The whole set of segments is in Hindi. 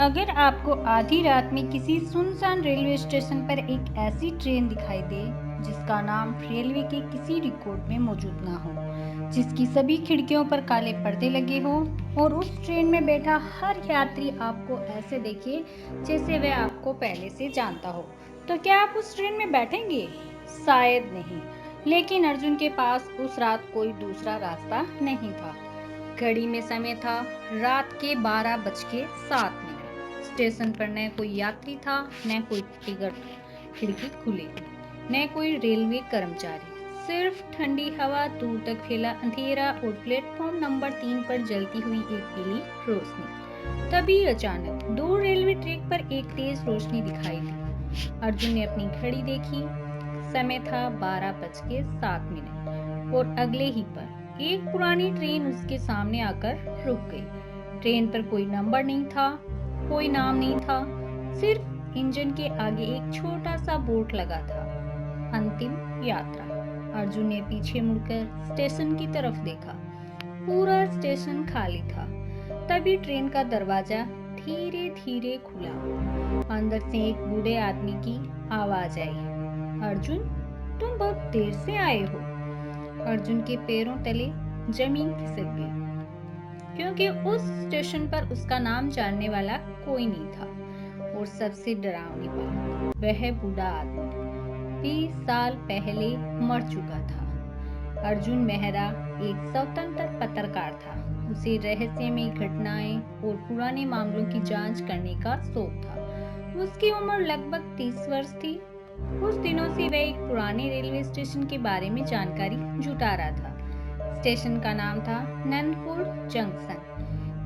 अगर आपको आधी रात में किसी सुनसान रेलवे स्टेशन पर एक ऐसी ट्रेन दिखाई दे जिसका नाम रेलवे के किसी रिकॉर्ड में मौजूद ना हो, जिसकी सभी खिड़कियों पर काले पर्दे लगे हो और उस ट्रेन में बैठा हर यात्री आपको ऐसे देखे जैसे वह आपको पहले से जानता हो, तो क्या आप उस ट्रेन में बैठेंगे? शायद नहीं। लेकिन अर्जुन के पास उस रात कोई दूसरा रास्ता नहीं था। घड़ी में समय था रात के 12:07। स्टेशन पर न कोई यात्री था, न कोई टिकट खिड़की खुली, न कोई रेलवे कर्मचारी। सिर्फ ठंडी हवा, दूर तक फैला अंधेरा और प्लेटफॉर्म नंबर 3 पर जलती हुई एक पीली रोशनी। तभी अचानक दूर रेलवे ट्रैक पर एक तेज रोशनी दिखाई दी। अर्जुन ने अपनी घड़ी देखी। समय था 12:07 और अगले ही पर एक पुरानी ट्रेन उसके सामने आकर रुक गई। ट्रेन पर कोई नंबर नहीं था, कोई नाम नहीं था, सिर्फ इंजन के आगे एक छोटा सा बोर्ड लगा था, अंतिम यात्रा। अर्जुन ने पीछे मुड़कर स्टेशन की तरफ देखा। पूरा स्टेशन खाली था। तभी ट्रेन का दरवाजा धीरे धीरे खुला। अंदर से एक बूढ़े आदमी की आवाज आई, अर्जुन, तुम बहुत देर से आए हो। अर्जुन के पैरों तले जमीन खिसक गई, क्योंकि उस स्टेशन पर उसका नाम जानने वाला कोई नहीं था। और सबसे डरावनी बात, वह बूढ़ा आदमी 20 साल पहले मर चुका था। अर्जुन मेहरा एक स्वतंत्र पत्रकार था। उसे रहस्यमय घटनाएं और पुराने मामलों की जांच करने का शौक था। उसकी उम्र लगभग 30 वर्ष थी। कुछ दिनों से वह एक पुराने रेलवे स्टेशन के बारे में जानकारी जुटा रहा था। स्टेशन का नाम था नंदपुर जंक्शन।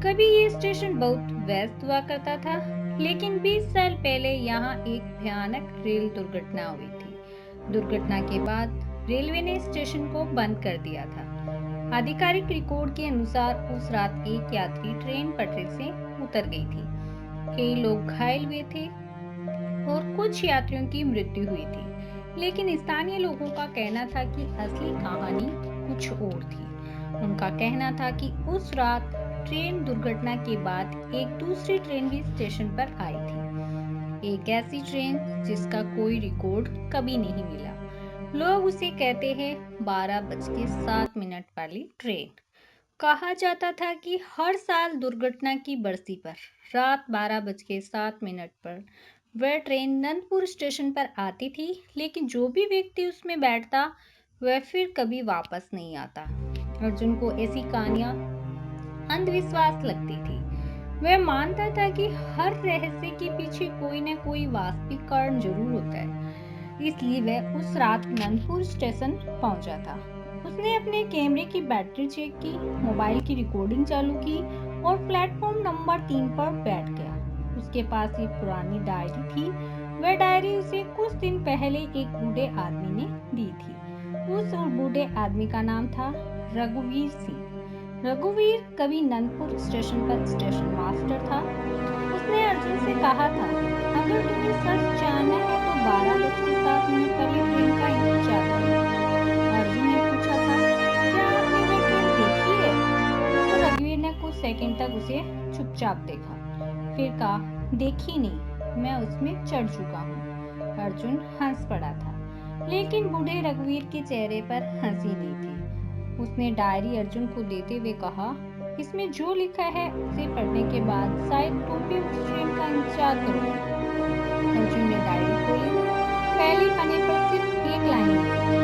कभी ये स्टेशन बहुत व्यस्त हुआ करता था, लेकिन 20 साल पहले यहाँ एक भयानक रेल दुर्घटना हुई थी। दुर्घटना के बाद रेलवे ने स्टेशन को बंद कर दिया था। आधिकारिक रिकॉर्ड के अनुसार उस रात एक यात्री ट्रेन पटरी से उतर गई थी। कई लोग घायल हुए थे और कुछ यात्रियों की मृत्यु हुई थी। लेकिन स्थानीय लोगों का कहना था कि असली कहानी कुछ और थी। उनका कहना था कि उस रात ट्रेन दुर्घटना के बाद एक दूसरी ट्रेन भी स्टेशन पर आई थी। एक ऐसी ट्रेन जिसका कोई रिकॉर्ड कभी नहीं मिला। लोग उसे कहते हैं 12:07 वाली ट्रेन। कहा जाता था कि हर साल दुर्घटना की बरसी पर रात 12:07 पर वह ट्रेन नंदपुर स्टेशन पर आती थी, लेकिन जो भी व्यक्ति उसमें बैठता वह फिर कभी वापस नहीं आता। अर्जुन को ऐसी कहानियां अंधविश्वास लगती थी। वह मानता था कि हर रहस्य के पीछे कोई न कोई वास्तविक कारण जरूर होता है। इसलिए वह उस रात नंदपुर स्टेशन पहुंचा था। उसने अपने कैमरे की बैटरी चेक की, मोबाइल की रिकॉर्डिंग चालू की और प्लेटफॉर्म नंबर 3 पर बैठ गया। उसके पास एक पुरानी डायरी थी। वह डायरी उसे कुछ दिन पहले एक बूढ़े आदमी ने दी थी। उस बूढ़े आदमी का नाम था रघुवीर सिंह। रघुवीर कभी नंदपुर स्टेशन पर स्टेशन मास्टर था। उसने अर्जुन से कहा था, अगर तुम्हें सच जानना है तो 12:07 वाली ट्रेन का इंतजार करो। अर्जुन ने पूछा था, क्या आपने वह ट्रेन देखी है? तो रघुवीर ने कुछ सेकंड तक उसे चुपचाप देखा, फिर कहा, देखी नहीं, मैं उसमें चढ़ चुका हूँ। अर्जुन हंस पड़ा था, लेकिन बूढ़े रघुवीर के चेहरे पर हंसी नहीं थी। उसने डायरी अर्जुन को देते हुए कहा, इसमें जो लिखा है उसे पढ़ने के बाद शायद तुम भी उस ट्रेन का इंतजार करोगे। अर्जुन ने डायरी खोली। पहले पन्ने पर सिर्फ एक लाइन लिखी,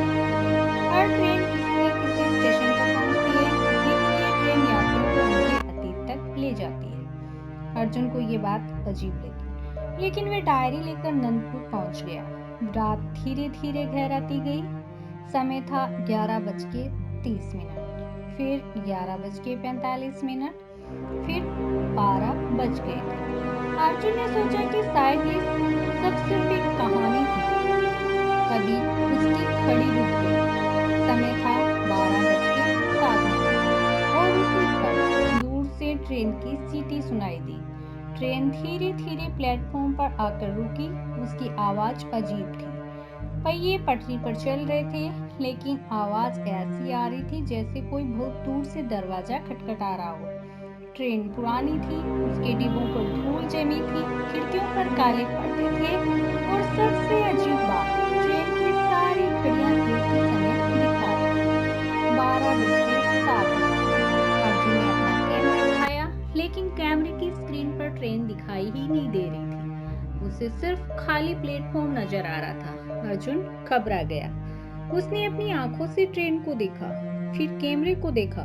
हर ट्रेन किसी न किसी स्टेशन पर पहुंचती है, लेकिन ये ट्रेन यात्रियों को उनके अतीत तक ले जाती है। अर्जुन को ये बात अजीब लगी, लेकिन वह डायरी लेकर नंदपुर पहुंच गया। रात धीरे धीरे गहराती गई। समय था 11:30, फिर 11:45, फिर 12 बज गए थे। अर्जुन ने सोचा कि शायद ये सब सिर्फ एक कहानी थी। तभी उसकी घड़ी रुक गई। समय था 12:07 और उसी पर दूर से ट्रेन की सीटी सुनाई दी। ट्रेन धीरे धीरे प्लेटफॉर्म पर आकर रुकी। उसकी आवाज अजीब थी। पहिए पटरी पर चल रहे थे, लेकिन आवाज ऐसी आ रही थी जैसे कोई बहुत दूर से दरवाजा खटखटा रहा हो। ट्रेन पुरानी थी, उसके डिब्बों पर धूल जमी काले पर्दे थे और सबसे अजीब बात, ट्रेन की सारी घड़ियां एक ही समय दिखा रही थी, 12:07। अर्जुन ने अपना कैमरा उठाया, लेकिन कैमरे की स्क्रीन पर ट्रेन दिखाई ही नहीं दे रही थी। उसे सिर्फ खाली प्लेटफॉर्म नजर आ रहा था। अर्जुन घबरा गया। उसने अपनी आंखों से ट्रेन को देखा, फिर कैमरे को देखा।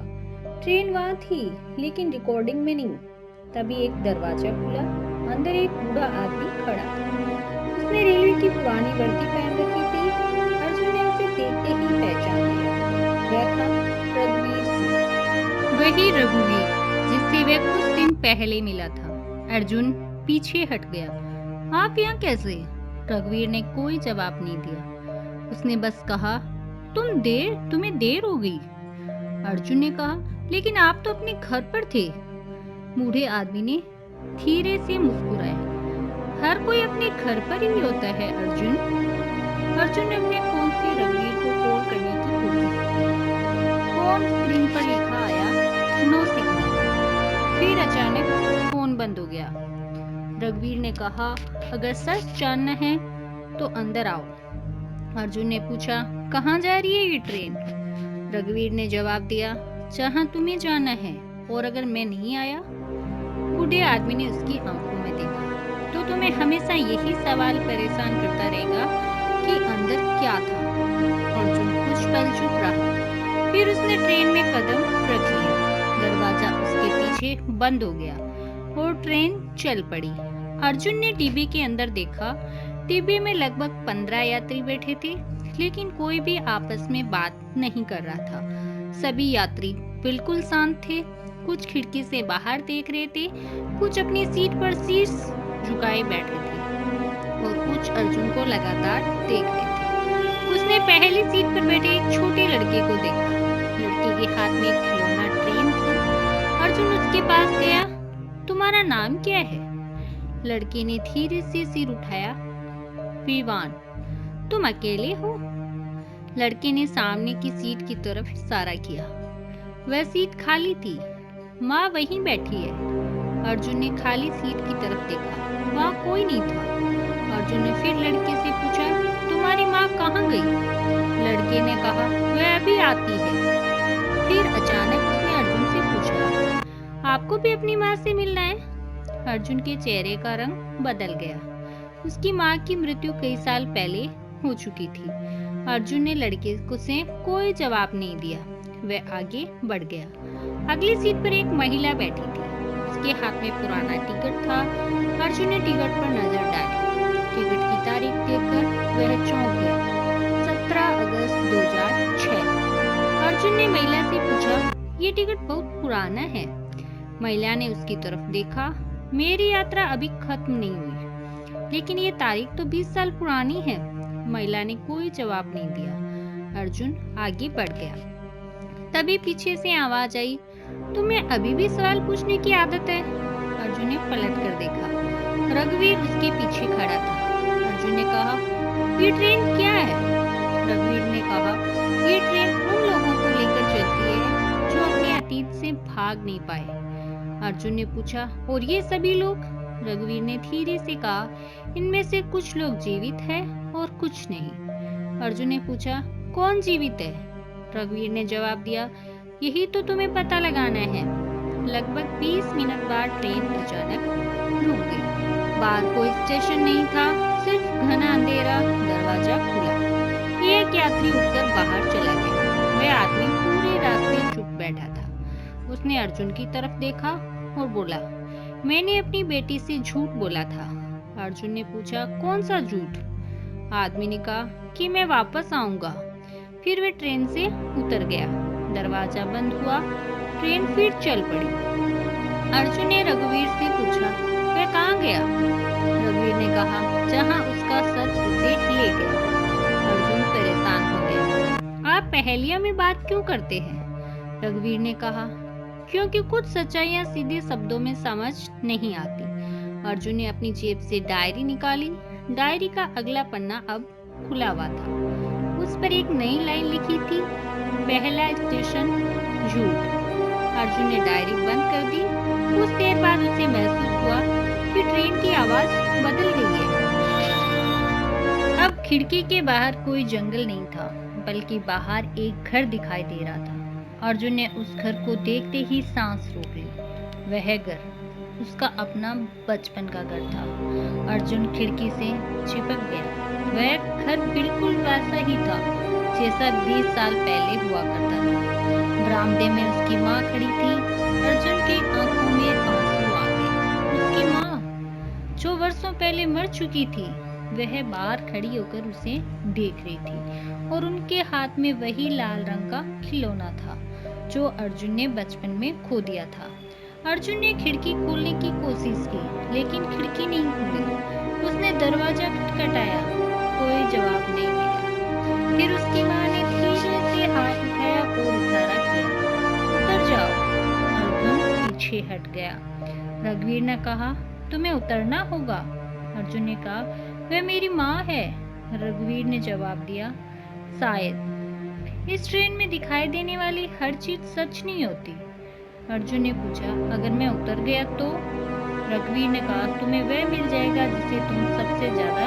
ट्रेन वहां थी, लेकिन रिकॉर्डिंग में नहीं। तभी एक दरवाजा खुला। अंदर एक बूढ़ा आदमी खड़ा था। उसने रेलवे की पुरानी वर्दी पहन रखी थी। अर्जुन ने उसे देखते ही पहचान लिया। वह था रघुवीर सिंह, वही रघुवीर जिससे वह कुछ दिन पहले मिला था। अर्जुन पीछे हट गया। आप यहाँ कैसे? रघुवीर ने कोई जवाब नहीं दिया। उसने बस कहा, तुम्हें देर हो गई। अर्जुन ने कहा, लेकिन आप तो अपने घर पर थे। बूढ़े आदमी ने धीरे से मुस्कुराया। हर कोई अपने घर पर ही होता है अर्जुन। अर्जुन ने अपने फोन से रघुवीर को कॉल करने की कोशिश की। फोन स्क्रीन पर लिखा आया, नो सिग्नल। फिर अचानक फोन बंद हो गया। रघुवीर ने कहा, अगर सच जानना है तो अंदर आओ। अर्जुन ने पूछा, कहाँ जा रही है ये ट्रेन? रघुवीर ने जवाब दिया, जहाँ तुम्हें जाना है, और अगर मैं नहीं आया? बूढ़े आदमी ने उसकी आंखों में देखा। तो तुम्हें हमेशा यही सवाल परेशान करता रहेगा कि अंदर क्या था? अर्जुन कुछ पल चुप रहा। फिर उसने ट्रेन में कदम रख लिया। दरवाजा उसके पीछे बंद हो गया और ट्रेन चल पड़ी। अर्जुन ने डिब्बे के अंदर देखा। डिब्बे में लगभग 15 यात्री बैठे थे, लेकिन कोई भी आपस में बात नहीं कर रहा था। सभी यात्री बिल्कुल शांत थे। कुछ खिड़की से बाहर देख रहे थे, कुछ अपनी सीट पर शीश झुकाए बैठे थे और कुछ अर्जुन को लगातार देख रहे थे। उसने पहली सीट पर बैठे एक छोटे लड़के को देखा। लड़के के हाथ में एक खिलौना ट्रेन थी। अर्जुन उसके पास गया। तुम्हारा नाम क्या है? लड़के ने धीरे से सिर उठाया। विवान। तुम अकेले हो? लड़के ने सामने की सीट की तरफ इशारा किया। वह सीट खाली थी। माँ वहीं बैठी है। अर्जुन ने खाली सीट की तरफ देखा। वहाँ कोई नहीं था। अर्जुन ने फिर लड़के से पूछा, तुम्हारी माँ कहाँ गई? लड़के ने कहा, वह अभी आती है। फिर अचानक उसने अर्जुन से पूछा, आपको भी अपनी माँ से मिलना है? अर्जुन के चेहरे का रंग बदल गया। उसकी माँ की मृत्यु कई साल पहले हो चुकी थी। अर्जुन ने लड़के को से कोई जवाब नहीं दिया। वह आगे बढ़ गया। अगली सीट पर एक महिला बैठी थी। उसके हाथ में पुराना टिकट था। अर्जुन ने टिकट पर नजर डाली। टिकट की तारीख देखकर वह चौंक गया। 17 अगस्त 2006। अर्जुन ने महिला से पूछा, ये टिकट बहुत पुराना है। महिला ने उसकी तरफ देखा। मेरी यात्रा अभी खत्म नहीं हुई, लेकिन ये तारीख तो 20 साल पुरानी है। महिला ने कोई जवाब नहीं दिया। अर्जुन आगे बढ़ गया। तभी पीछे से आवाज आई, तुम्हें अभी भी सवाल पूछने की आदत है? अर्जुन ने पलट कर देखा। रघुवीर उसके पीछे खड़ा था। अर्जुन ने कहा, ये ट्रेन क्या है? रघुवीर ने कहा, ये ट्रेन उन लोगों को लेकर चलती है जो अपने अतीत से भाग नहीं पाए। अर्जुन ने पूछा, और ये सभी लोग? रघुवीर ने धीरे से कहा, इनमें से कुछ लोग जीवित हैं और कुछ नहीं। अर्जुन ने पूछा, कौन जीवित है? रघुवीर ने जवाब दिया, यही तो तुम्हें पता लगाना है। लगभग 20 मिनट बाद ट्रेन अचानक रुक गई। बाहर कोई स्टेशन नहीं था, सिर्फ घना अंधेरा। दरवाजा खुला। एक यात्री उठकर बाहर चला गया। वह आदमी पूरे रास्ते चुप बैठा था। उसने अर्जुन की तरफ देखा और बोला, मैंने अपनी बेटी से झूठ बोला था। अर्जुन ने पूछा, कौन सा झूठ? आदमी ने कहा कि मैं वापस आऊंगा। फिर वह ट्रेन से उतर गया। दरवाजा बंद हुआ। ट्रेन फिर चल पड़ी। अर्जुन ने रघुवीर से पूछा, वह कहाँ गया? रघुवीर ने कहा, जहाँ उसका सच उसे ले गया। अर्जुन परेशान हो गया। आप पहेलियों में बात क्यों करते हैं? रघुवीर ने कहा, क्योंकि कुछ सच्चाइयाँ सीधे शब्दों में समझ नहीं आती। अर्जुन ने अपनी जेब से डायरी निकाली। डायरी का अगला पन्ना अब खुला हुआ था। उस पर एक नई लाइन लिखी थी, पहला स्टेशन झूठ। अर्जुन ने डायरी बंद कर दी। कुछ देर बाद उसे महसूस हुआ कि ट्रेन की आवाज बदल गई है। अब खिड़की के बाहर कोई जंगल नहीं था, बल्कि बाहर एक घर दिखाई दे रहा था। अर्जुन ने उस घर को देखते ही सांस रोक ली। वह घर उसका अपना बचपन का घर था। अर्जुन खिड़की से चिपक गया। वह घर बिल्कुल वैसा ही था जैसा 20 साल पहले हुआ करता था। बरामदे में उसकी माँ खड़ी थी। अर्जुन की आंखों में आंसू आ गए। उसकी माँ जो वर्षों पहले मर चुकी थी, वह बाहर खड़ी होकर उसे देख रही थी और उनके हाथ में वही लाल रंग का खिलौना था जो अर्जुन ने बचपन में खो दिया था। अर्जुन ने खिड़की खोलने की कोशिश की, लेकिन खिड़की नहीं खुली। उसने दरवाजा खटखटाया, कोई जवाब नहीं मिला। फिर उसकी माँ ने धीरे से हाथ उठाया और इशारा किया, उतर जाओ। अर्जुन पीछे हट गया। रघुवीर ने कहा, तुम्हें उतरना होगा। अर्जुन ने कहा, वह मेरी माँ है। रघुवीर ने जवाब दिया, शायद इस ट्रेन में दिखाई देने वाली हर चीज सच नहीं होती। अर्जुन ने पूछा, अगर मैं उतर गया तो? रघुवीर ने कहा, तुम्हें वह मिल जाएगा जिसे तुम सबसे ज्यादा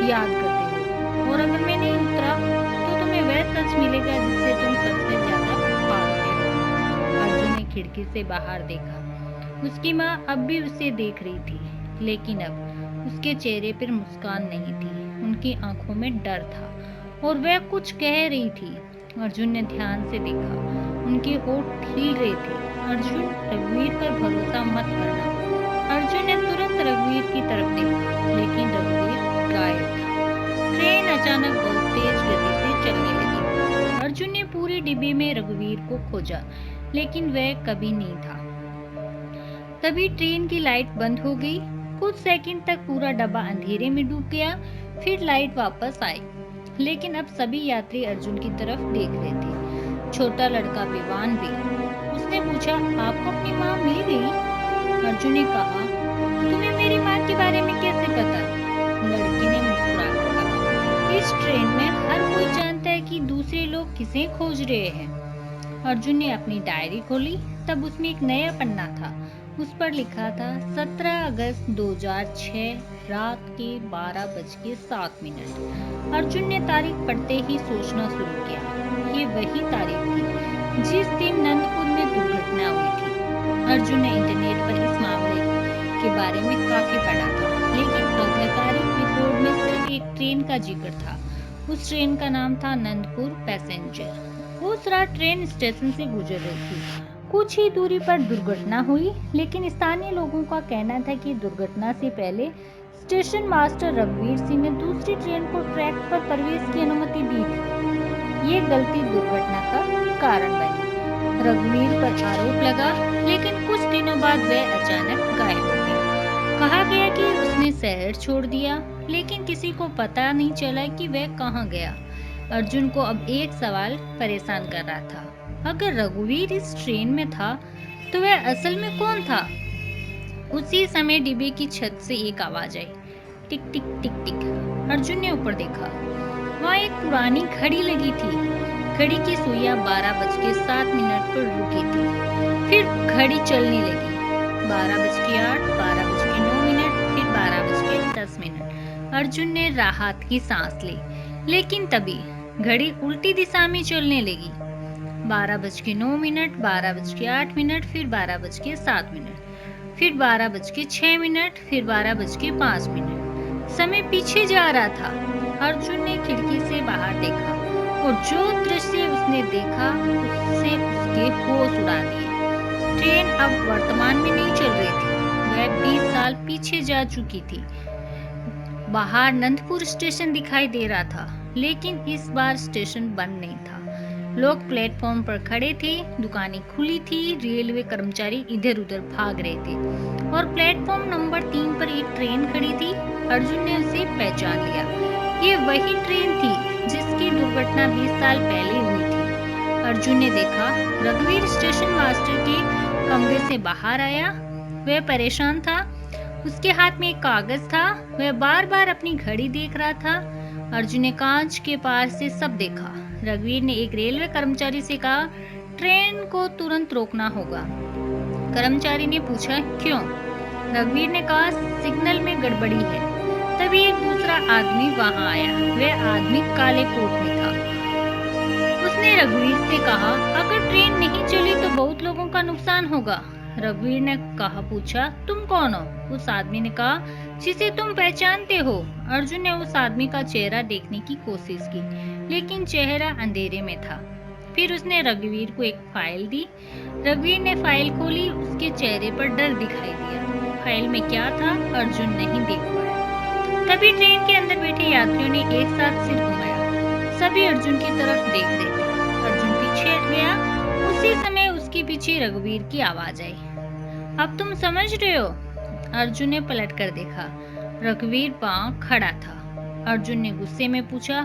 याद करते हो, और अगर मैं नहीं उतरा तो तुम्हें वह सच मिलेगा जिससे तुम सबसे ज्यादा भागते हो। अर्जुन ने खिड़की से बाहर देखा। उसकी माँ अब भी उसे देख रही थी, लेकिन अब उसके चेहरे पर मुस्कान नहीं थी। उनकी आंखों में डर था और वह कुछ कह रही थी। अर्जुन ने ध्यान से देखा, उनके होठ हिल रहे थे। अर्जुन, रघुवीर पर भरोसा मत करना। अर्जुन ने तुरंत रघुवीर की तरफ देखा, लेकिन रघुवीर गायब था। ट्रेन अचानक बहुत तेज गति से चलने लगी। अर्जुन ने पूरे डिब्बे में रघुवीर को खोजा, लेकिन वह कभी नहीं था। तभी ट्रेन की लाइट बंद हो गई। कुछ सेकंड तक पूरा डब्बा अंधेरे में डूब गया। फिर लाइट वापस आई, लेकिन अब सभी यात्री अर्जुन की तरफ देख रहे थे। छोटा लड़का विवान भी। उसने पूछा, आपको अपनी माँ मिल गई? अर्जुन ने कहा, तुम्हें मेरी माँ के बारे में कैसे पता? लड़की ने मुस्कुराकर कहा, इस ट्रेन में हर कोई जानता है कि दूसरे लोग किसे खोज रहे हैं। अर्जुन ने अपनी डायरी खोली। तब उसमें एक नया पन्ना था। उस पर लिखा था 17 अगस्त 2006 रात के 12:07। अर्जुन ने तारीख पढ़ते ही सोचना शुरू किया। ये वही तारीख थी जिस दिन नंदपुर में दुर्घटना हुई थी। अर्जुन ने इंटरनेट पर इस मामले के बारे में काफी पढ़ा था, लेकिन आधिकारिक रिपोर्ट में सिर्फ एक ट्रेन का जिक्र था। उस ट्रेन का नाम था नंदपुर पैसेंजर। उस रात ट्रेन स्टेशन से गुजर रही थी। कुछ ही दूरी पर दुर्घटना हुई, लेकिन स्थानीय लोगों का कहना था कि दुर्घटना से पहले स्टेशन मास्टर रघुवीर सिंह ने दूसरी ट्रेन को ट्रैक पर प्रवेश की अनुमति दी थी। ये गलती दुर्घटना का कारण बनी। रघुवीर पर आरोप लगा, लेकिन कुछ दिनों बाद वह अचानक गायब हो गया। कहा गया कि उसने शहर छोड़ दिया, लेकिन किसी को पता नहीं चला कि वह कहाँ गया। अर्जुन को अब एक सवाल परेशान कर रहा था, अगर रघुवीर इस ट्रेन में था तो वह असल में कौन था? उसी समय डिब्बे की छत से एक आवाज आई, टिक टिक टिक टिक। अर्जुन ने ऊपर देखा। वहाँ एक पुरानी घड़ी लगी थी। घड़ी की सुइयां 12:07 पर रुकी थी। फिर घड़ी चलने लगी। 12:08, 12:09, फिर 12:10। अर्जुन ने राहत की सांस ली, लेकिन तभी घड़ी उल्टी दिशा में चलने लगी। 12:09, 12:08, फिर 12:07, फिर 12:06, फिर 12:05। समय पीछे जा रहा था। अर्जुन ने खिड़की से बाहर देखा और जो दृश्य उसने देखा उससे उसके होश उड़ा दिए। ट्रेन अब वर्तमान में नहीं चल रही थी, वह 20 साल पीछे जा चुकी थी। बाहर नंदपुर स्टेशन दिखाई दे रहा था, लेकिन इस बार स्टेशन बंद नहीं था। लोग प्लेटफॉर्म पर खड़े थे, दुकानें खुली थी, रेलवे कर्मचारी इधर उधर भाग रहे थे और प्लेटफॉर्म नंबर 3 पर एक ट्रेन खड़ी थी। अर्जुन ने उसे पहचान लिया। ये वही ट्रेन थी जिसकी दुर्घटना 20 साल पहले हुई थी। अर्जुन ने देखा, रघुवीर स्टेशन मास्टर के कमरे से बाहर आया। वह परेशान था। उसके हाथ में एक कागज था। वह बार बार अपनी घड़ी देख रहा था। अर्जुन ने कांच के पार से सब देखा। रघुवीर ने एक रेलवे कर्मचारी से कहा, ट्रेन को तुरंत रोकना होगा। कर्मचारी ने पूछा, क्यों? रघुवीर ने कहा, सिग्नल में गड़बड़ी है। तभी एक दूसरा आदमी वहां आया। वह आदमी काले कोट में था। उसने रघुवीर से कहा, अगर ट्रेन नहीं चली तो बहुत लोगों का नुकसान होगा। रघुवीर ने पूछा, तुम कौन हो? उस आदमी ने कहा, जिसे तुम पहचानते हो। अर्जुन ने उस आदमी का चेहरा देखने की कोशिश की, लेकिन चेहरा अंधेरे में था। फिर उसने रघुवीर को एक फाइल दी। रघुवीर ने फाइल खोली। उसके चेहरे पर डर दिखाई दिया। फाइल में क्या था, अर्जुन नहीं देख पाया। तभी ट्रेन के अंदर बैठे यात्रियों ने एक साथ सिर घुमाया। सभी अर्जुन की तरफ देख रहे थे। अर्जुन पीछे हट गया। उसी समय उसके पीछे रघुवीर की आवाज आई, अब तुम समझ रहे हो? अर्जुन ने पलट कर देखा। रघुवीर वहां खड़ा था। अर्जुन ने गुस्से में पूछा,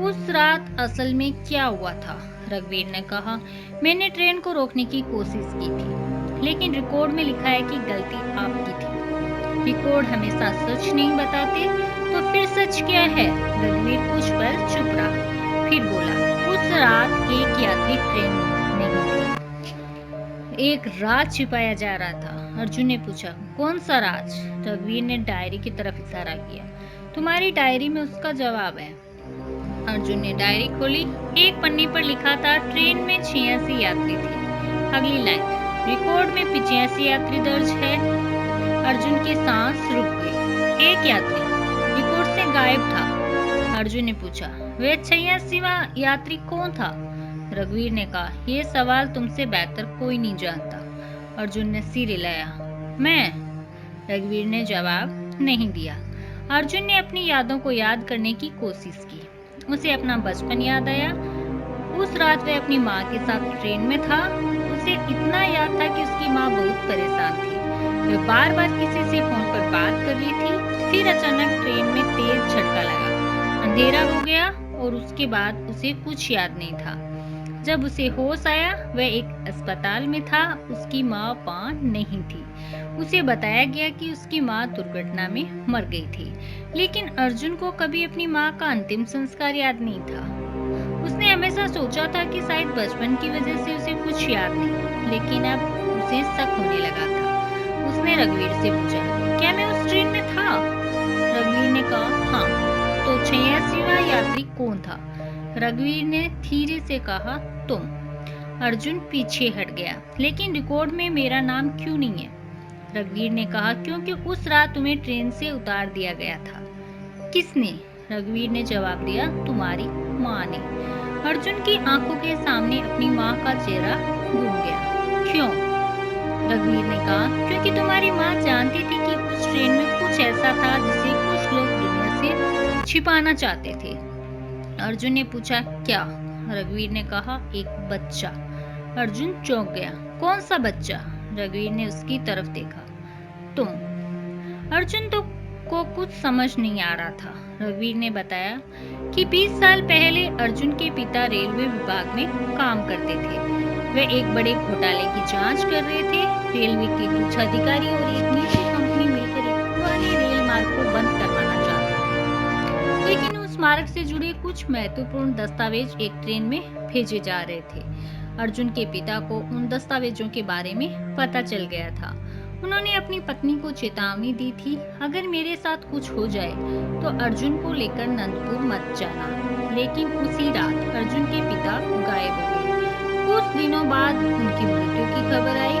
उस रात असल में क्या हुआ था? रघुवीर ने कहा, मैंने ट्रेन को रोकने की कोशिश की थी, लेकिन रिकॉर्ड में लिखा है कि गलती आपकी थी। रिकॉर्ड हमेशा सच नहीं बताते, तो फिर सच क्या है? रघुवीर कुछ पल चुप रहा, फिर बोला, उस रात एक यात्री ट्रेन नहीं थी। एक राज छिपाया जा रहा था। अर्जुन ने पूछा, कौन सा राज? रघुवीर ने डायरी की तरफ इशारा किया। तुम्हारी डायरी में उसका जवाब है। अर्जुन ने डायरी खोली। एक पन्ने पर लिखा था, ट्रेन में 86 यात्री थे। अगली लाइन, रिकॉर्ड में 85 यात्री दर्ज है। अर्जुन की सांस रुक गई। एक यात्री रिकॉर्ड से गायब था। अर्जुन ने पूछा, वह 86वां यात्री कौन था? रघुवीर ने कहा, यह सवाल तुमसे बेहतर कोई नहीं जानता। अर्जुन ने सिर हिलाया। मैं? रघुवीर ने जवाब नहीं दिया। अर्जुन ने अपनी यादों को याद करने की कोशिश की। उसे अपना बचपन याद आया। उस रात वह अपनी माँ के साथ ट्रेन में था। उसे इतना याद था कि उसकी माँ बहुत परेशान थी। वह बार बार किसी से फोन पर बात कर रही थी। फिर अचानक ट्रेन में तेज झटका लगा। अंधेरा हो गया और उसके बाद उसे कुछ याद नहीं था। जब उसे होश आया, वह एक अस्पताल में था। उसकी माँ वहाँ नहीं थी। उसे बताया गया कि उसकी माँ दुर्घटना में मर गई थी, लेकिन अर्जुन को कभी अपनी माँ का अंतिम संस्कार याद नहीं था। उसने हमेशा सोचा था कि शायद बचपन की वजह से उसे कुछ याद नहीं, लेकिन अब उसे शक होने लगा था। उसने रघुवीर से पूछा, क्या मैं उस ट्रेन में था? रघुवीर ने कहा, हाँ। तो 86वां यात्री कौन था? रघुवीर ने धीरे से कहा, तुम। अर्जुन पीछे हट गया। लेकिन रिकॉर्ड में मेरा नाम क्यों नहीं है? रघुवीर ने कहा, क्योंकि उस रात तुम्हें ट्रेन से उतार दिया गया था। किसने? रघुवीर ने जवाब दिया, तुम्हारी माँ ने। अर्जुन की आंखों के सामने अपनी माँ का चेहरा घूम गया। क्यों? रघुवीर ने कहा, क्योंकि तुम्हारी माँ जानती थी कि उस ट्रेन में कुछ ऐसा था जिसे कुछ लोग दुनिया से छिपाना चाहते थे। अर्जुन ने पूछा, क्या? रघुवीर ने कहा, एक बच्चा। अर्जुन चौंक गया। कौन सा बच्चा? रघुवीर ने उसकी तरफ देखा। तुम। अर्जुन को कुछ समझ नहीं आ रहा था। रघुवीर ने बताया कि 20 साल पहले अर्जुन के पिता रेलवे विभाग में काम करते थे। वे एक बड़े घोटाले की जांच कर रहे थे। रेलवे के कुछ अधिकारी और एक निजी कंपनी मिलकर एक पुराने रेल मार्ग को बंद करवाना चाहते थे, लेकिन उस मार्ग से जुड़े कुछ महत्वपूर्ण दस्तावेज एक ट्रेन में भेजे जा रहे थे। अर्जुन के पिता को उन दस्तावेजों के बारे में पता चल गया था। उन्होंने अपनी पत्नी को चेतावनी दी थी, अगर मेरे साथ कुछ हो जाए तो अर्जुन को लेकर नंदपुर मत जाना। लेकिन उसी रात अर्जुन के पिता गायब हो गए। कुछ दिनों बाद उनकी मृत्यु की खबर आई।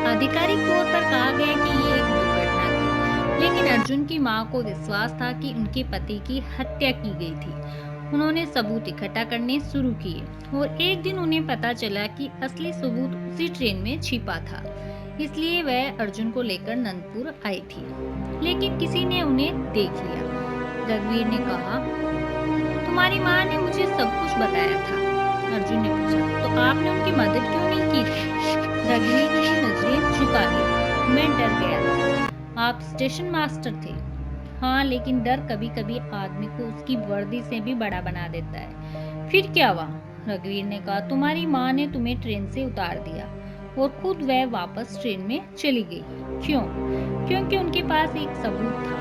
आधिकारिक तौर पर कहा गया कि ये एक दुर्घटना थी, लेकिन अर्जुन की मां को विश्वास था कि उनके पति की हत्या की गई थी। उन्होंने सबूत इकट्ठा करने शुरू किए और एक दिन उन्हें पता चला कि असली सबूत उसी ट्रेन में छिपा था। इसलिए वह अर्जुन को लेकर नंदपुर आई थी, लेकिन किसी ने उन्हें देख लिया। रघुवीर ने कहा, तुम्हारी माँ ने मुझे सब कुछ बताया था। अर्जुन ने पूछा, तो आपने उनकी मदद क्यों नहीं की थी? रघुवीर ने नजरें झुका ली। मैं डर गया था। आप स्टेशन मास्टर थे। हाँ, लेकिन डर कभी कभी आदमी को उसकी वर्दी से भी बड़ा बना देता है। फिर क्या हुआ? रघुवीर ने कहा, तुम्हारी माँ ने तुम्हें ट्रेन से उतार दिया और खुद वह वापस ट्रेन में चली गई। क्यों? क्योंकि उनके पास एक सबूत था।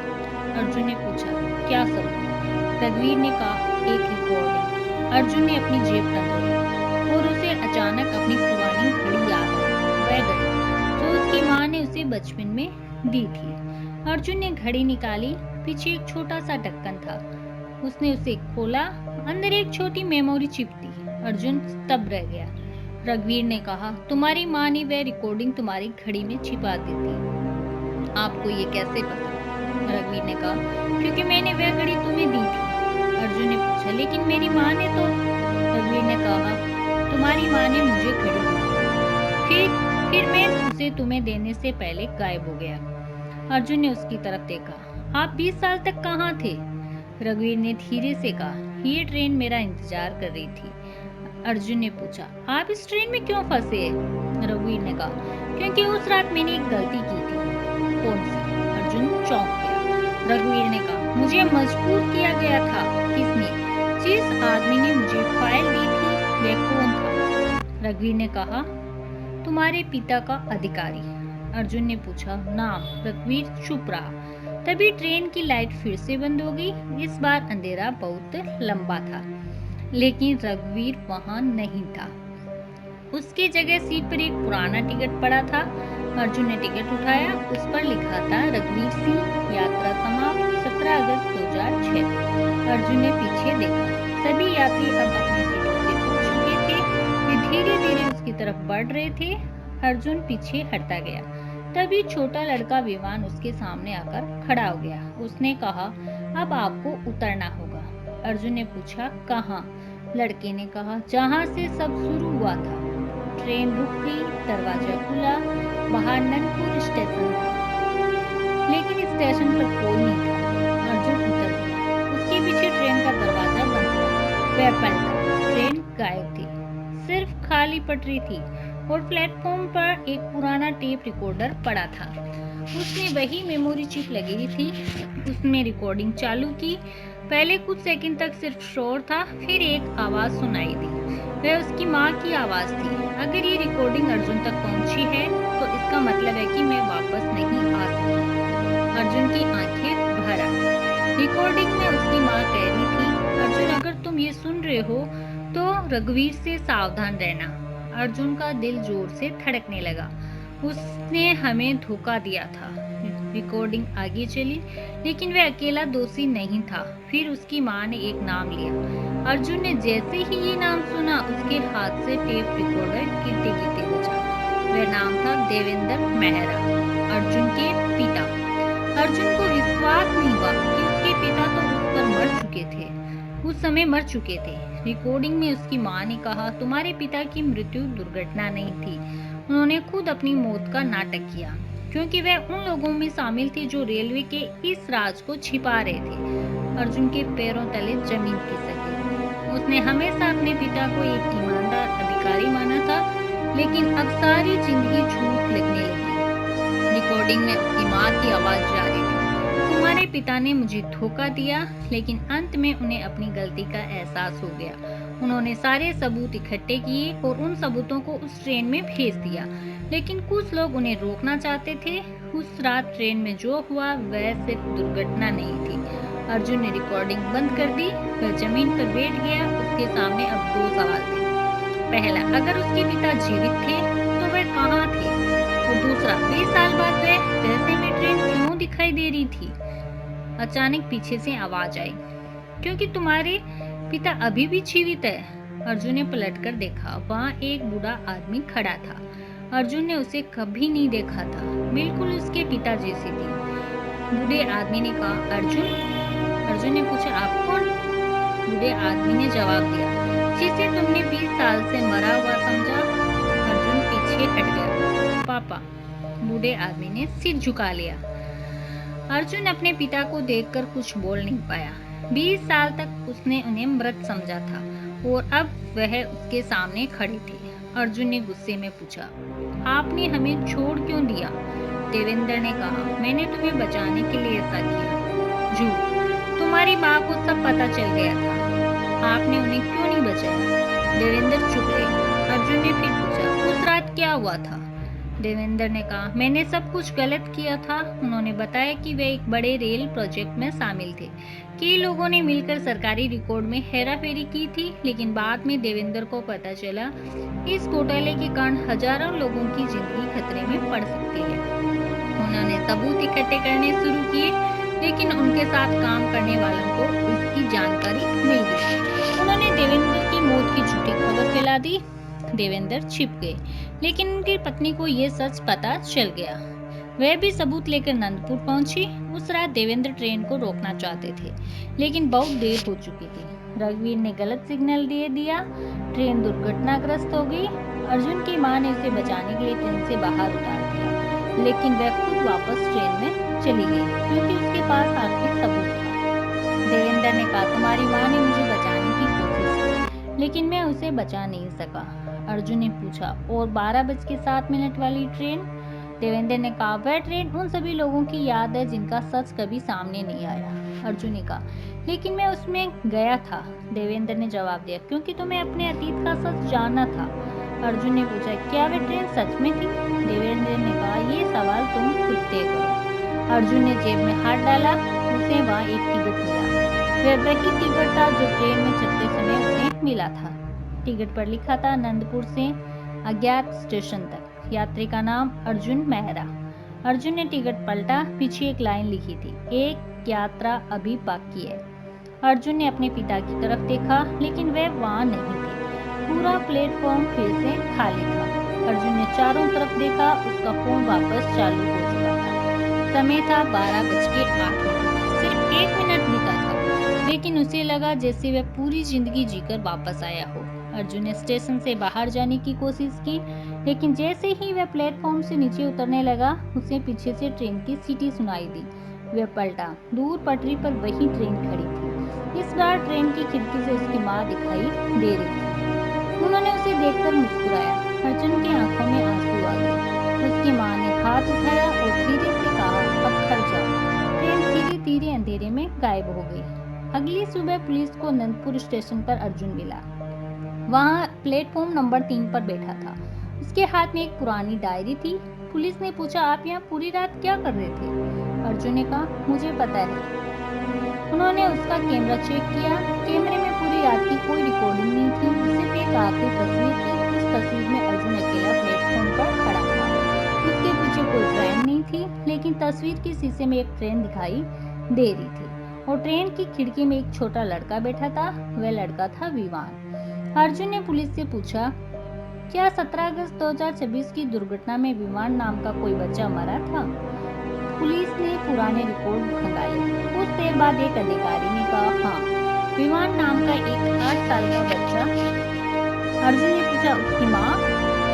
अर्जुन ने पूछा, क्या सबूत? रघुवीर ने कहा, एक रिकॉर्डिंग। अर्जुन ने अपनी जेब टंगोई और उसे अचानक अपनी पुरानी घड़ी याद आई। वह घड़ी जो उसकी माँ ने उसे बचपन में दी थी। अर्जुन ने घड़ी निकाली। पीछे एक छोटा सा ढक्कन था। उसने उसे खोला। अंदर एक छोटी मेमोरी चिप थी। अर्जुन स्तब्ध रह गया। रघुवीर ने कहा, तुम्हारी माँ ने वह रिकॉर्डिंग तुम्हारी घड़ी में छिपा दी थी। आपको ये कैसे पता? रघुवीर ने कहा, क्योंकि मैंने वह घड़ी तुम्हें दी थी। अर्जुन ने पूछा, लेकिन मेरी माँ ने तो। रघुवीर ने कहा, तुम्हारी माँ ने मुझे घड़ी दी, फिर मैं उसे तुम्हें देने से पहले गायब हो गया। अर्जुन ने उसकी तरफ देखा। आप 20 साल तक कहाँ थे? रघुवीर ने धीरे से कहा, ये ट्रेन मेरा इंतजार कर रही थी। अर्जुन ने पूछा, आप इस ट्रेन में क्यों फंसे? रघुवीर ने कहा, क्योंकि उस रात मैंने एक गलती की थी। कौन सी? अर्जुन चौंक गया। रघुवीर ने कहा, मुझे मजबूर किया गया था। किसने? जिस आदमी ने मुझे फाइल दी थी वह कौन था? रघुवीर ने कहा, तुम्हारे पिता का अधिकारी। अर्जुन ने पूछा, नाम? रघुवीर चुप रहा। तभी ट्रेन की लाइट फिर से बंद हो गई। इस बार अंधेरा बहुत लंबा था, लेकिन रघुवीर वहां नहीं था। उसकी जगह सीट पर एक पुराना टिकट पड़ा था। अर्जुन ने टिकट उठाया। उस पर लिखा था, रघुवीर सिंह, यात्रा समाप्त 17 अगस्त 2006। अर्जुन ने पीछे देखा। सभी यात्री अब अपनी सीटों से उठ चुके थे। वे धीरे धीरे उसकी तरफ बढ़ रहे थे। अर्जुन पीछे हटता गया। तभी छोटा लड़का विमान उसके सामने आकर खड़ा हो गया। उसने कहा, अब आपको उतरना होगा। अर्जुन ने पूछा, कहाँ? लड़के ने कहा, जहाँ से सब शुरू हुआ था। ट्रेन रुक गई। दरवाजा खुला। बाहर ननपुर स्टेशन था, लेकिन स्टेशन पर कोई नहीं था। अर्जुन उतर गया। उसके पीछे ट्रेन का दरवाजा बंद हुआ। वह पलटा। ट्रेन गायब थी। सिर्फ खाली पटरी थी और प्लेटफॉर्म पर एक पुराना टेप रिकॉर्डर पड़ा था। उसने वही मेमोरी चिप लगी थी। उसने रिकॉर्डिंग चालू की। पहले कुछ सेकंड तक सिर्फ शोर था, फिर एक आवाज सुनाई दी। वह उसकी माँ की आवाज थी। अगर ये रिकॉर्डिंग अर्जुन तक पहुंची है तो इसका मतलब है कि मैं वापस नहीं आ सकती। अर्जुन की आंखें भर आई। रिकॉर्डिंग में उसकी माँ कह रही थी, अर्जुन, अगर तुम ये सुन रहे हो तो रघुवीर से सावधान रहना। अर्जुन का दिल जोर से धड़कने लगा। उसने हमें धोखा दिया था। रिकॉर्डिंग आगे चली, लेकिन वह अकेला दोषी नहीं था। फिर उसकी माँ ने एक नाम लिया। अर्जुन ने जैसे ही ये नाम सुना, उसके हाथ से टेप रिकॉर्डर गिरते गिरते बचा। वह नाम था देवेंद्र मेहरा, अर्जुन के पिता। अर्जुन को विश्वास नहीं हुआ कि उसके पिता तो उस पर मर चुके थे, उस समय मर चुके थे। रिकॉर्डिंग में उसकी माँ ने कहा, तुम्हारे पिता की मृत्यु दुर्घटना नहीं थी, उन्होंने खुद अपनी मौत का नाटक किया, क्योंकि वह उन लोगों में शामिल थे जो रेलवे के इस राज को छिपा रहे थे। अर्जुन के पैरों तले जमीन खिसक गई। उसने हमेशा अपने पिता को एक ईमानदार अधिकारी माना था, लेकिन अब सारी जिंदगी झूठ लगने लगी। रिकॉर्डिंग में उसकी माँ की आवाज जारी थी, तुम्हारे पिता ने मुझे धोखा दिया, लेकिन अंत में उन्हें अपनी गलती का एहसास हो गया। उन्होंने सारे सबूत इकट्ठे किए और उन सबूतों को उस ट्रेन में भेज दिया, लेकिन कुछ लोग उन्हें रोकना चाहते थे। उस रात ट्रेन में जो हुआ वह सिर्फ दुर्घटना नहीं थी। अर्जुन ने रिकॉर्डिंग बंद कर दी। वह जमीन पर बैठ गया। उसके सामने अब 2 सवाल थे। पहला, अगर उसके पिता जीवित थे तो वह कहाँ थे? और दूसरा, 20 साल बाद वह वैसे में ट्रेन क्यों दिखाई दे रही थी? अचानक पीछे से आवाज आई, क्योंकि तुम्हारे पिता अभी भी जीवित है। अर्जुन ने पलटकर देखा। वहाँ एक बूढ़ा आदमी खड़ा था। अर्जुन ने उसे कभी नहीं देखा था। बिल्कुल उसके पिता जैसी थी। बूढ़े आदमी ने कहा, अर्जुन? अर्जुन ने पूछा, आप कौन? बूढ़े आदमी ने जवाब दिया, जिसे तुमने 20 साल से मरा हुआ समझा। अर्जुन पीछे हट गया। पापा। बूढ़े आदमी ने सिर झुका लिया। अर्जुन अपने पिता को देखकर कुछ बोल नहीं पाया। 20 साल तक उसने उन्हें मृत समझा था और अब वह उसके सामने खड़ी थी। अर्जुन ने गुस्से में पूछा, आपने हमें छोड़ क्यों दिया? देवेंद्र ने कहा, मैंने तुम्हें बचाने के लिए ऐसा किया। झूठ, तुम्हारी माँ को सब पता चल गया था। आपने उन्हें क्यों नहीं बचाया? देवेंद्र चुप रहे। अर्जुन ने फिर पूछा, उस रात क्या हुआ था? देवेंद्र ने कहा, मैंने सब कुछ गलत किया था। उन्होंने बताया कि वे एक बड़े रेल प्रोजेक्ट में शामिल थे। कई लोगों ने मिलकर सरकारी रिकॉर्ड में हेराफेरी की थी, लेकिन बाद में देवेंद्र को पता चला इस घोटाले के कारण हजारों लोगों की जिंदगी खतरे में पड़ सकती है। उन्होंने सबूत इकट्ठे करने शुरू किए, लेकिन उनके साथ काम करने वालों को उसकी जानकारी मिल गई। उन्होंने देवेंद्र की मौत की झूठी खबर फैला दी। देवेंद्र छिप गए, लेकिन उनकी पत्नी को ये सच पता चल गया। वह भी सबूत लेकर नंदपुर पहुंची। उस रात देवेंद्र ट्रेन को रोकना चाहते थे, लेकिन बहुत देर हो चुकी थी। रघुवीर ने गलत सिग्नल दे दिया। ट्रेन दुर्घटनाग्रस्त हो गई। अर्जुन की मां ने उसे बचाने के लिए ट्रेन से बाहर उतार दिया, लेकिन वह खुद वापस ट्रेन में चली गई, क्योंकि उसके पास आखिरी सबूत था। देवेंद्र ने कहा, तुम्हारी मां ने मुझे बचाने की कोशिश की, लेकिन मैं उसे बचा नहीं सका। अर्जुन ने पूछा, और 12:07 वाली ट्रेन? देवेंद्र ने कहा, वह ट्रेन उन सभी लोगों की याद है जिनका सच कभी सामने नहीं आया। अर्जुन ने कहा, लेकिन मैं उसमें गया था। देवेंद्र ने जवाब दिया, क्योंकि तुम्हें अपने अतीत का सच जानना था। अर्जुन ने पूछा, क्या वह ट्रेन सच में थी? देवेंद्र ने कहा, ये सवाल तुम खुद तय करो। अर्जुन ने जेब में हाथ डाला। उसे वहाँ एक टिकट मिला। वह वही टिकट था जो ट्रेन में चलते समय उसे मिला था। टिकट पर लिखा था, नंदपुर से अज्ञात स्टेशन तक, यात्री का नाम अर्जुन मेहरा। अर्जुन ने टिकट पलटा। पीछे एक लाइन लिखी थी, एक यात्रा अभी बाकी है। अर्जुन ने अपने पिता की तरफ देखा, लेकिन वे वहां नहीं थे। पूरा प्लेटफॉर्म फिर से खाली था। अर्जुन ने चारों तरफ देखा। उसका फोन वापस चालू हो चुका था। समय था 12:08। सिर्फ 1 मिनट बीता था, लेकिन उसे लगा जैसे वह पूरी जिंदगी जीकर वापस आया हो। अर्जुन ने स्टेशन से बाहर जाने की कोशिश की, लेकिन जैसे ही वह प्लेटफॉर्म से नीचे उतरने लगा, उसे पीछे से ट्रेन की सीटी सुनाई दी। वह पलटा। दूर पटरी पर वही ट्रेन खड़ी थी। इस बार ट्रेन की खिड़की से उसकी माँ दिखाई दे रही थी। उन्होंने उसे देखकर मुस्कुराया। अर्जुन की आंखों में आंसू आ गए। उसकी माँ ने हाथ उठाया और धीरे से कहा, अब घर जाओ। ट्रेन धीरे धीरे अंधेरे में गायब हो गई। अगली सुबह पुलिस को नंदपुर स्टेशन पर अर्जुन मिला। वहाँ प्लेटफॉर्म नंबर 3 पर बैठा था। उसके हाथ में एक पुरानी डायरी थी। पुलिस ने पूछा, आप यहाँ पूरी रात क्या कर रहे थे? अर्जुन ने कहा, मुझे पता है। उन्होंने उसका कैमरा चेक किया। कैमरे में पूरी रात की कोई रिकॉर्डिंग नहीं थी। सिर्फ एक आखिरी तस्वीर थी। उस तस्वीर में अर्जुन अकेला प्लेटफॉर्म पर खड़ा था। उसके पीछे कोई ट्रेन नहीं थी, लेकिन तस्वीर के शीशे में एक ट्रेन दिखाई दे रही थी, और ट्रेन की खिड़की में एक छोटा लड़का बैठा था। वह लड़का था विवान। अर्जुन ने पुलिस से पूछा, क्या 17 अगस्त 2026 की दुर्घटना में विमान नाम का कोई बच्चा मरा था? पुलिस ने पुराने रिकॉर्ड खंगाले। कुछ देर बाद एक अधिकारी ने कहा, हाँ, विमान नाम का एक 8 साल का बच्चा। अर्जुन ने पूछा, उसकी माँ?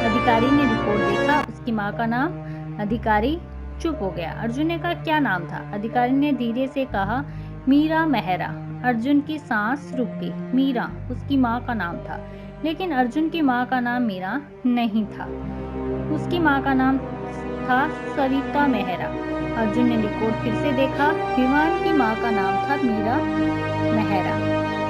अधिकारी ने रिकॉर्ड देखा। उसकी माँ का नाम? अधिकारी चुप हो गया। अर्जुन ने कहा, क्या नाम था? अधिकारी ने धीरे से कहा, मीरा मेहरा। अर्जुन की सांस रुक गई। मीरा उसकी माँ का नाम था, लेकिन अर्जुन की माँ का नाम मीरा नहीं था। उसकी माँ का नाम था सविता मेहरा। अर्जुन ने रिकॉर्ड फिर से देखा। विमान की माँ का नाम था मीरा मेहरा,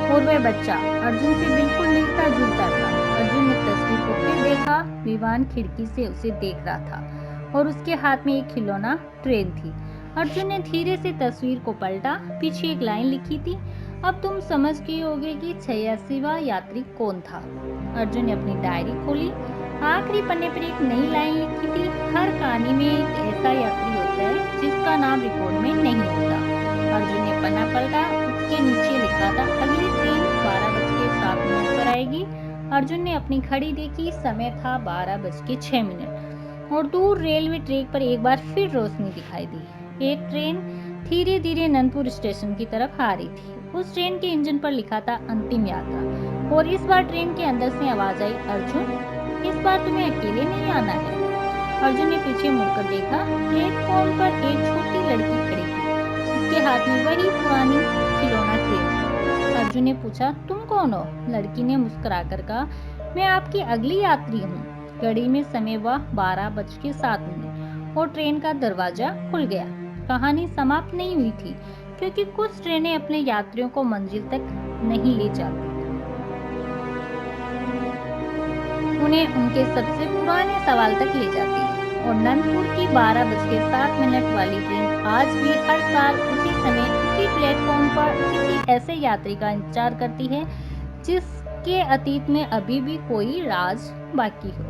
और वह बच्चा अर्जुन से बिल्कुल मिलता जुलता था। अर्जुन ने तस्वीर को फिर देखा। विमान खिड़की से उसे देख रहा था, और उसके हाथ में एक खिलौना ट्रेन थी। अर्जुन ने धीरे से तस्वीर को पलटा। पीछे एक लाइन लिखी थी, अब तुम समझ गए होगे कि 86वां यात्री कौन था। अर्जुन ने अपनी डायरी खोली। आखिरी पन्ने पर एक नई लाइन लिखी थी, हर कहानी में एक ऐसा यात्री होता है जिसका नाम रिकॉर्ड में नहीं होता। अर्जुन ने पन्ना पलटा। उसके नीचे लिखा था, अगली ट्रेन 12:07 पर आएगी। अर्जुन ने अपनी घड़ी देखी। समय था 12:06, और दूर रेलवे ट्रैक पर एक बार फिर रोशनी दिखाई दी। एक ट्रेन धीरे धीरे नंदपुर स्टेशन की तरफ आ रही थी। उस ट्रेन के इंजन पर लिखा था, अंतिम यात्रा। और इस बार ट्रेन के अंदर से आवाज आई, अर्जुन, इस बार तुम्हें अकेले नहीं आना है। अर्जुन ने पीछे मुड़कर देखा। प्लेटफॉर्म पर एक छोटी लड़की खड़ी थी। उसके हाथ में वही पुरानी खिलौना ट्रेन थी। अर्जुन ने पूछा, तुम कौन हो? लड़की ने मुस्कुराकर कहा, मैं आपकी अगली यात्री हूँ। घड़ी में समय हुआ 12:07, और ट्रेन का दरवाजा खुल गया। कहानी समाप्त नहीं हुई थी, क्योंकि कुछ ट्रेनें अपने यात्रियों को मंजिल तक नहीं ले जाती, उन्हें उनके सबसे पुराने सवाल तक ले जाती है। और नंदपुर की 12:07 वाली ट्रेन आज भी हर साल उसी समय उसी प्लेटफॉर्म पर किसी ऐसे यात्री का इंतजार करती है जिसके अतीत में अभी भी कोई राज बाकी हो।